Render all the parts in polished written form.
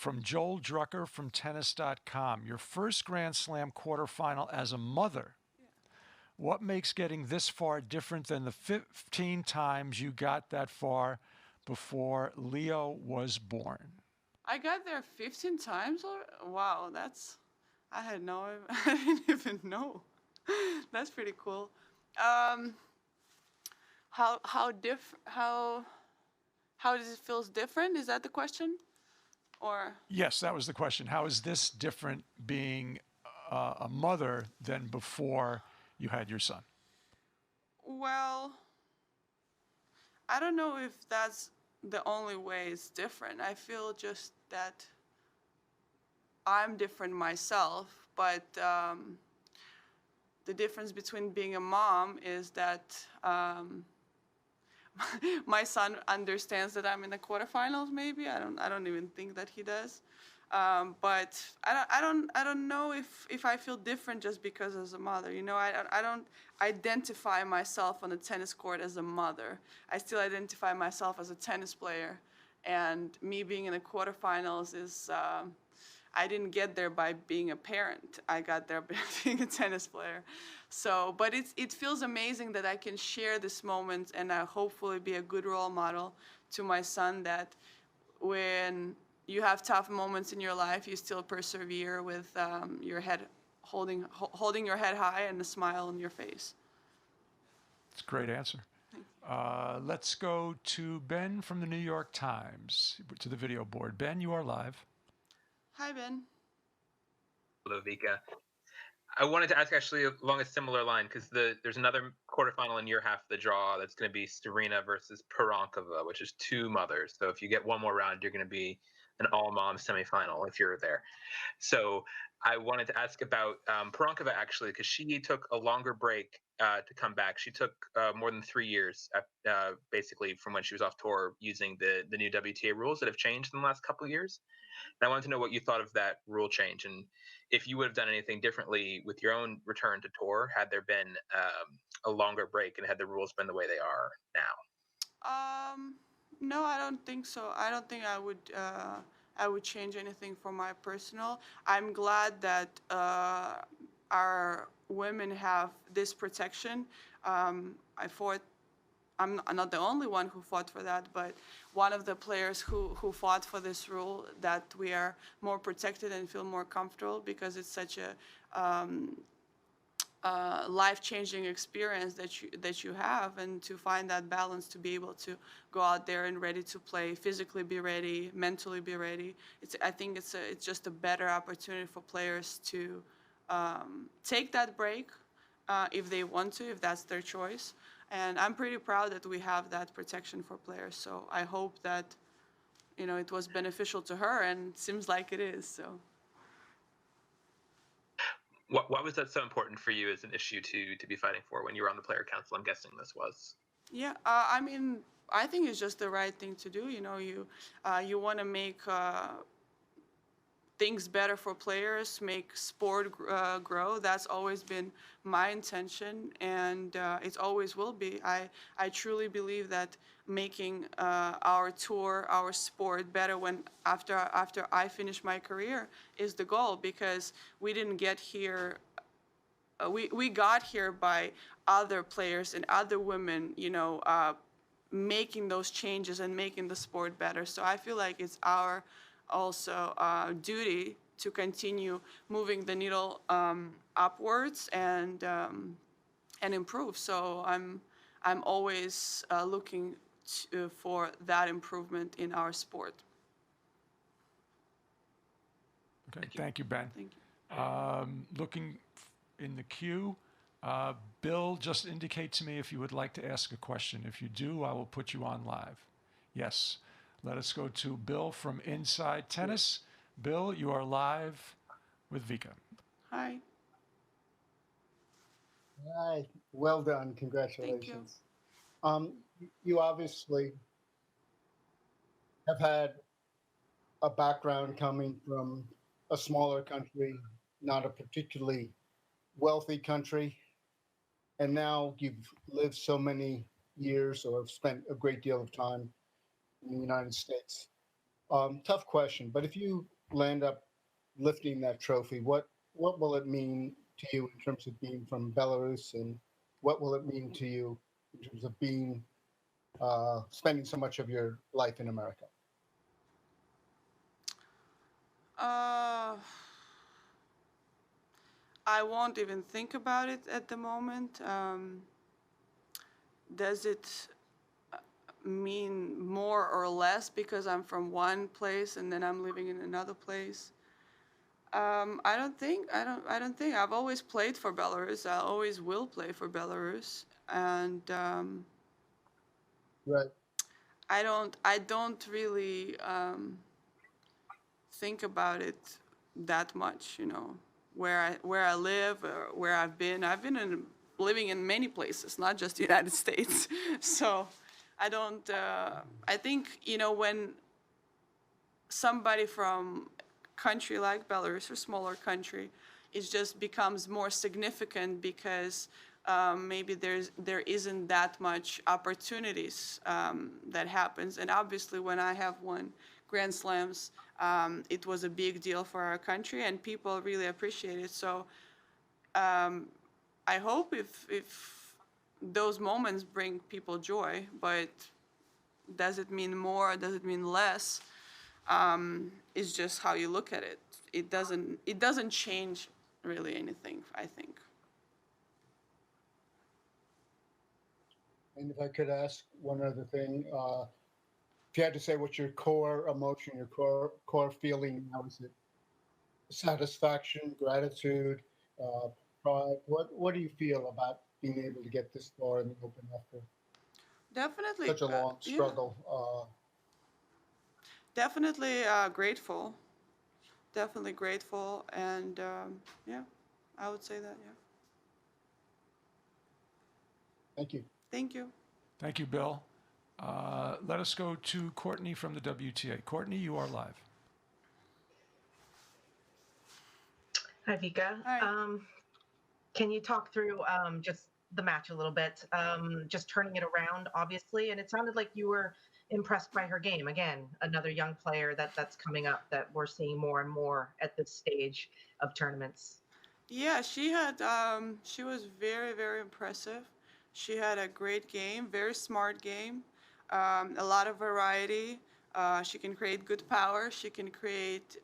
from Joel Drucker from tennis.com. Your first Grand Slam quarterfinal as a mother. What makes getting this far different than the 15 times you got that far before Leo was born? I got there 15 times. Or wow, that's I had no, I didn't even know. That's pretty cool. Um, how does it feels different? Is that the question? Or Yes, that was the question. How is this different being a mother than before you had your son? well, I don't know if that's the only way it's different. I feel just that I'm different myself, but the difference between being a mom is that my son understands that I'm in the quarterfinals. Maybe I don't even think that he does. But I don't know if I feel different just because as a mother. You know, I don't identify myself on the tennis court as a mother. I still identify myself as a tennis player, and me being in the quarterfinals is. I didn't get there by being a parent. I got there by being a tennis player. So, but it feels amazing that I can share this moment and hopefully be a good role model to my son that when you have tough moments in your life, you still persevere with your head holding your head high and a smile on your face. It's a great answer. Let's go to Ben from the New York Times to the video board. Ben, you are live. Hi, Ben. Hello, Vika. I wanted to ask actually along a similar line because there's another quarterfinal in your half of the draw that's going to be Serena versus Perankova, which is two mothers. So if you get one more round, you're going to be an all-mom semifinal if you're there. So I wanted to ask about Perankova actually because she took a longer break to come back. She took more than 3 years, basically from when she was off tour, using the new WTA rules that have changed in the last couple of years. And I wanted to know what you thought of that rule change and if you would have done anything differently with your own return to tour had there been a longer break and had the rules been the way they are now. Um, no, I don't think so. I don't think I would change anything for my personal. I'm glad that our women have this protection. I fought. I'm not the only one who fought for that, but one of the players who fought for this rule that we are more protected and feel more comfortable because it's such a life-changing experience that you have, and to find that balance to be able to go out there and ready to play, physically be ready, mentally be ready. I think it's just a better opportunity for players to take that break if they want to, if that's their choice. And I'm pretty proud that we have that protection for players. So I hope that it was beneficial to her, and it seems like it is. So. Why was that so important for you as an issue to be fighting for when you were on the player council? I'm guessing this was. Yeah, I mean, I think it's just the right thing to do. You want to make things better for players, make sport grow. That's always been my intention, and it always will be. I truly believe that making our tour, our sport better after I finish my career is the goal, because we didn't get here. We got here by other players and other women, making those changes and making the sport better. So I feel like it's our also duty to continue moving the needle upwards and improve. So I'm always looking for that improvement in our sport. Okay, thank you, Ben. Thank you. Looking in the queue, Bill, just indicate to me if you would like to ask a question. If you do, I will put you on live. Yes. Let us go to Bill from Inside Tennis. Bill, you are live with Vika. Hi. Hi. Well done. Congratulations. You obviously have had a background coming from a smaller country, not a particularly wealthy country, and now you've lived so many years or have spent a great deal of time in the United States. Tough question, but if you land up lifting that trophy, what will it mean to you in terms of being from Belarus, and what will it mean to you in terms of being spending so much of your life in America? Uh, I won't even think about it at the moment. Does it mean more or less because I'm from one place and then I'm living in another place? I don't think. I don't think. I've always played for Belarus. I always will play for Belarus, and Right. I don't really think about it that much. You know, where I live or where I've been. I've been living in many places, not just the United States. So I don't. I think when somebody from country like Belarus or smaller country, it just becomes more significant because maybe there isn't that much opportunities that happens. And obviously, when I have won Grand Slams, it was a big deal for our country, and people really appreciate it. So I hope if those moments bring people joy, but does it mean more? Does it mean less? Is just how you look at it. It doesn't change really anything, I think. And if I could ask one other thing, if you had to say what's your core emotion, your core feeling now, is it satisfaction, gratitude, uh, pride? What do you feel about being able to get this far in the Open after Definitely, such a long yeah, struggle? definitely grateful. Definitely grateful, and yeah, I would say that. Yeah. Thank you. Thank you. Thank you, Bill. Let us go to Courtney from the WTA. Courtney, you are live. Hi, Vika. Hi. Can you talk through just the match a little bit? Just turning it around, obviously, and it sounded like you were impressed by her game. Again, another young player that's coming up that we're seeing more and more at this stage of tournaments. Yeah, she was very, very impressive. She had a great game, very smart game, a lot of variety. She can create good power. She can create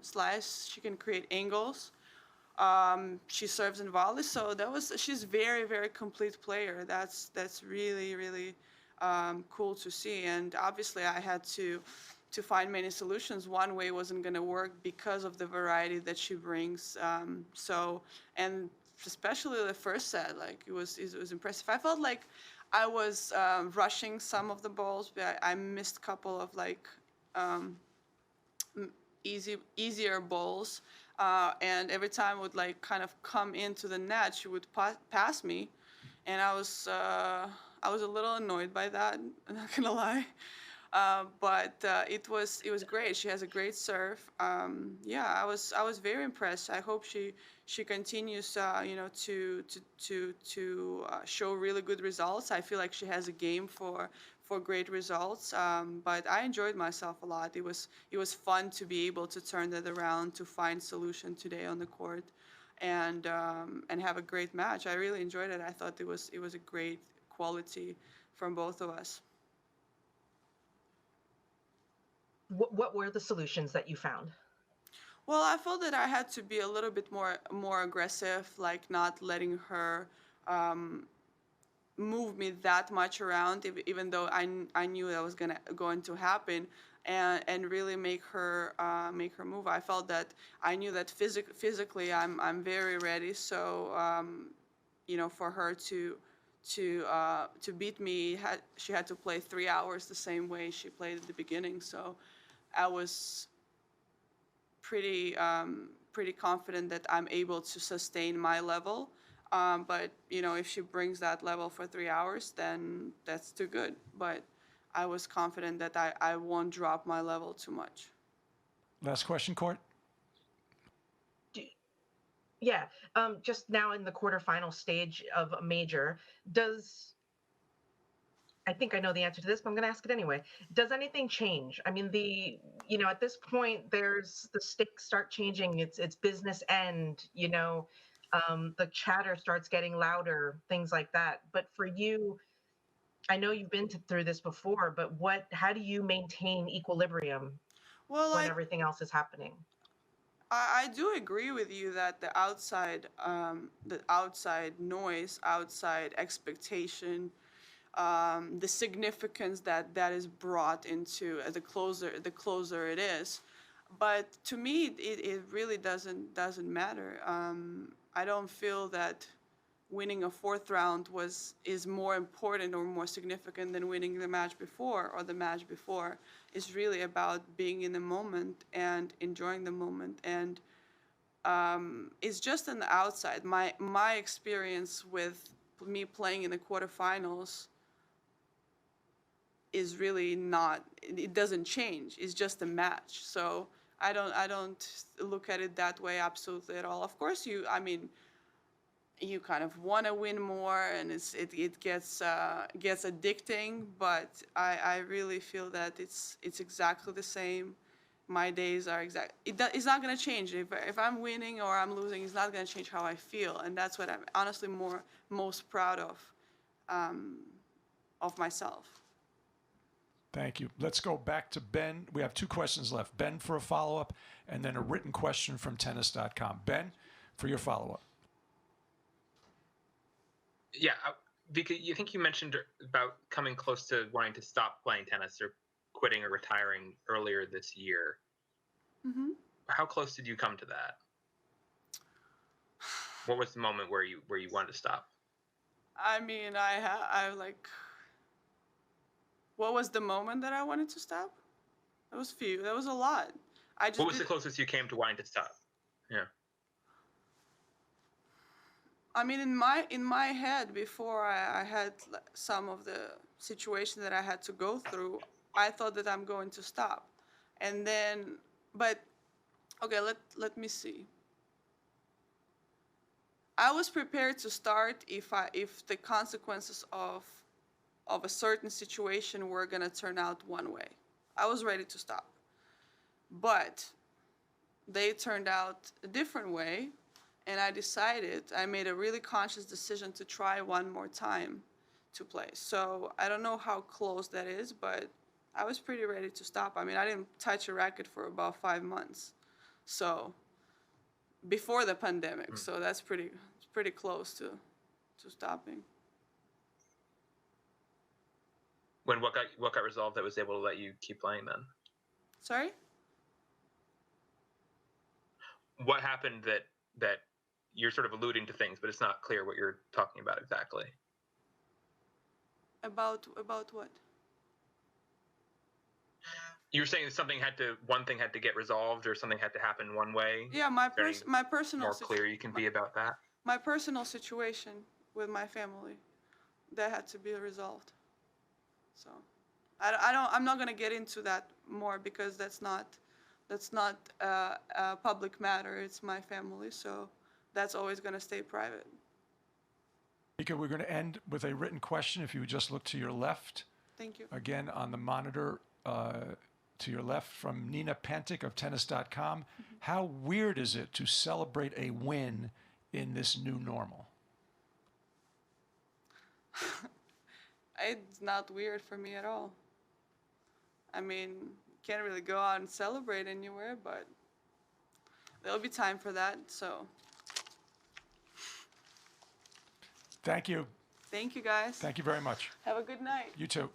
slice. She can create angles. She serves in volley, so she's very, very complete player. That's really, really cool to see. And obviously, I had to find many solutions. One way wasn't going to work because of the variety that she brings. And especially the first set, like it was impressive. I felt like I was rushing some of the balls, but I missed a couple of like easier balls. And every time I would like kind of come into the net, she would pass me, and I was a little annoyed by that. I'm not gonna lie. But it was great. She has a great serve. Yeah, I was very impressed. I hope she continues, to show really good results. I feel like she has a game for great results. But I enjoyed myself a lot. It was fun to be able to turn that around, to find solution today on the court, and have a great match. I really enjoyed it. I thought it was a great quality from both of us. What were the solutions that you found? Well, I felt that I had to be a little bit more aggressive, like not letting her move me that much around, even though I knew that was going to happen, and really make her move. I felt that I knew that physically I'm very ready. So for her to beat me, she had to play 3 hours the same way she played at the beginning. So I was pretty confident that I'm able to sustain my level. But if she brings that level for 3 hours, then that's too good. But I was confident that I won't drop my level too much. Last question, Court. Yeah, just now in the quarterfinal stage of a major, does I think I know the answer to this, but I'm going to ask it anyway. Does anything change? I mean, at this point, there's the stakes start changing. It's business end. The chatter starts getting louder, things like that. But for you, I know you've been through this before, but how do you maintain equilibrium Well, when everything else is happening? I do agree with you that the outside noise, outside expectation, the significance that is brought into the closer it is. But to me, it really doesn't matter. I don't feel that winning a fourth round is more important or more significant than winning the match before or the match before. It's really about being in the moment and enjoying the moment. And it's just on the outside. My experience with me playing in the quarterfinals is really not. It doesn't change. It's just a match. So I don't look at it that way absolutely at all. Of course, you kind of want to win more, and it gets addicting. But I really feel that it's exactly the same. My days are it's not going to change. If I'm winning or I'm losing, it's not going to change how I feel, and that's what I'm honestly most proud of myself. Thank you. Let's go back to Ben. We have 2 questions left. Ben for a follow-up, and then a written question from tennis.com. Ben, for your follow-up. Yeah, Vika, you think you mentioned about coming close to wanting to stop playing tennis or quitting or retiring earlier this year. Mm-hmm. How close did you come to that? What was the moment where you wanted to stop? I mean, I like. What was the moment that I wanted to stop? That was few. That was a lot. What was the closest you came to wanting to stop? Yeah. I mean, in my head, before I had some of the situation that I had to go through, I thought that I'm going to stop, and then, but okay, let me see. I was prepared to start if the consequences of a certain situation were gonna turn out one way. I was ready to stop, but they turned out a different way. And I made a really conscious decision to try one more time to play. So I don't know how close that is, but I was pretty ready to stop. I mean, I didn't touch a racket for about 5 months. So before the pandemic. So that's pretty close to stopping. What got resolved that was able to let you keep playing then? Sorry? What happened that you're sort of alluding to things, but it's not clear what you're talking about exactly. About what? You were saying one thing had to get resolved, or something had to happen one way. Yeah, my personal more clear you can be about that. My personal situation with my family, that had to be resolved. So, I'm not gonna get into that more because that's not a public matter. It's my family, so that's always gonna stay private. Vika, we're going to end with a written question. If you would just look to your left. Thank you. Again, on the monitor to your left, from Nina Pantic of tennis.com. Mm-hmm. How weird is it to celebrate a win in this new normal? It's not weird for me at all. I mean, can't really go out and celebrate anywhere, but there'll be time for that, so. Thank you. Thank you, guys. Thank you very much. Have a good night. You too.